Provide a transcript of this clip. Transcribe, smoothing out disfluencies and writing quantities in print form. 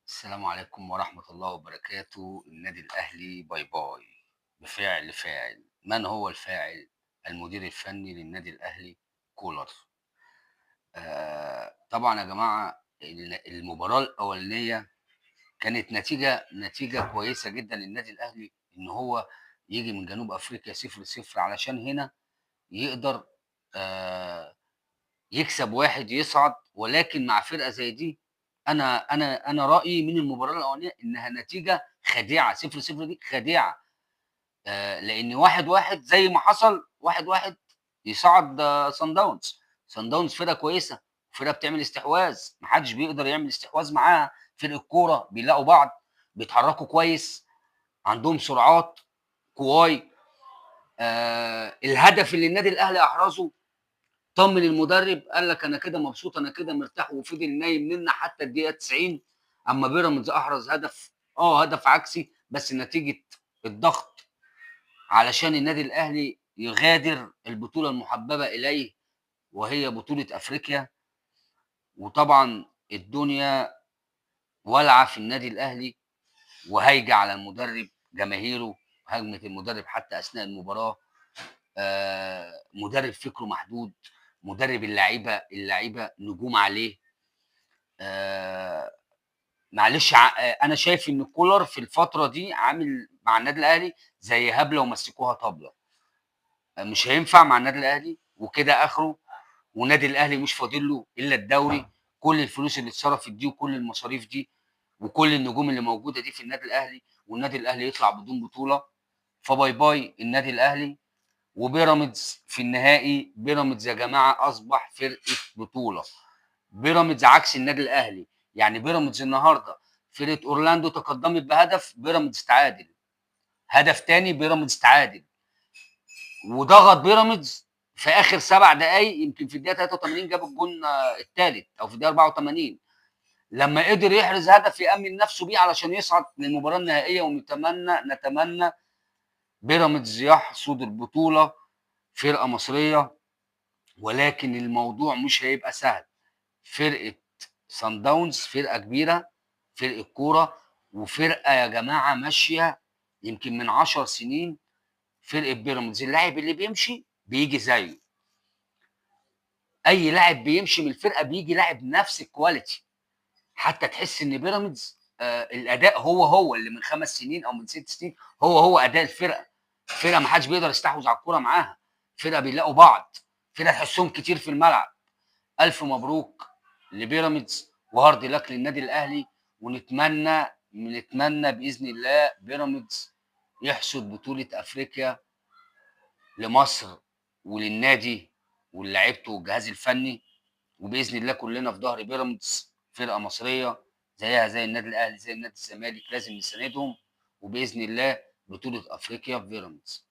السلام عليكم ورحمة الله وبركاته. النادي الأهلي باي باي بفعل فاعل. من هو الفاعل؟ المدير الفني للنادي الأهلي كولر. طبعا يا جماعة المباراة الأولانية كانت نتيجة كويسة جدا للنادي الأهلي، إن هو يجي من جنوب أفريقيا 0-0 علشان هنا يقدر آه يكسب واحد يصعد. ولكن مع فرقة زي دي أنا رأيي من المباراة الأولانية إنها نتيجة خادعة. 0-0 دي خادعة. لإن 1-1 زي ما حصل 1-1 يصعد صن داونز. صن داونز فرقة كويسة، فرقة بتعمل استحواذ، ما حدش بيقدر يعمل استحواذ معاها. فرقة كورة بيلاقوا بعض، بيتحركوا كويس، عندهم سرعات، كواي. الهدف اللي النادي الأهلي أحرزه طمن المدرب، قال لك انا كده مبسوط، انا كده مرتاح، وفضل نايم لنا حتى الدقيقه 90. اما بيراميدز احرز هدف، هدف عكسي، بس نتيجه الضغط علشان النادي الاهلي يغادر البطوله المحببه اليه، وهي بطوله افريقيا. وطبعا الدنيا والعه في النادي الاهلي، وهايجه على المدرب، جماهيره هاجمت المدرب حتى اثناء المباراه. مدرب فكره محدود، مدرب اللعيبه نجوم عليه. آه معلش، انا شايف ان كولر في الفتره دي عامل مع النادي الاهلي زي هبله ومسكوها طبله. مش هينفع مع النادي الاهلي، وكده اخره. والنادي الاهلي مش فاضل له الا الدوري. كل الفلوس اللي اتصرفت دي وكل المصاريف دي وكل النجوم اللي موجوده دي في النادي الاهلي، والنادي الاهلي يطلع بدون بطوله. فباي باي النادي الاهلي. وبيراميدز في النهائي، بيراميدز يا جماعه اصبح فرقه بطوله. بيراميدز عكس النادي الاهلي. يعني بيراميدز النهارده فرقه اورلاندو تقدمت بهدف، بيراميدز تعادل، هدف تاني بيراميدز تعادل، وضغط بيراميدز في اخر 7 دقائق. يمكن في الدقيقه 83 جاب الجون الثالث، او في الدقيقه 84 لما قدر يحرز هدف يامن نفسه بيه علشان يصعد للمباراه النهائيه. نتمنى بيراميدز يحصد البطوله، فرقه مصريه. ولكن الموضوع مش هيبقى سهل. فرقه سان داونز فرقه كبيره، فرقه كوره، وفرقه يا جماعه ماشيه يمكن من 10 سنين. فرقه بيراميدز اللاعب اللي بيمشي بيجي زيه. اي لاعب بيمشي من الفرقه بيجي لاعب نفس الكواليتي. حتى تحس ان بيراميدز الاداء هو اللي من 5 سنين او من 6 سنين، هو اداء الفرقه. فرقه ما حدش بيقدر يستحوذ على الكوره معاها، فرقه بيلاقوا بعض، فرقه تحسهم كتير في الملعب. الف مبروك لبيراميدز، وهارد لك للنادي الاهلي. ونتمنى باذن الله بيراميدز يحصد بطوله افريقيا لمصر وللنادي ولعيبته والجهاز الفني. وباذن الله كلنا في ظهر بيراميدز، فرقه مصريه زيها زي النادي الاهلي زي النادي الزمالك، لازم نساندهم. وباذن الله بطوله افريقيا في بيراميدز.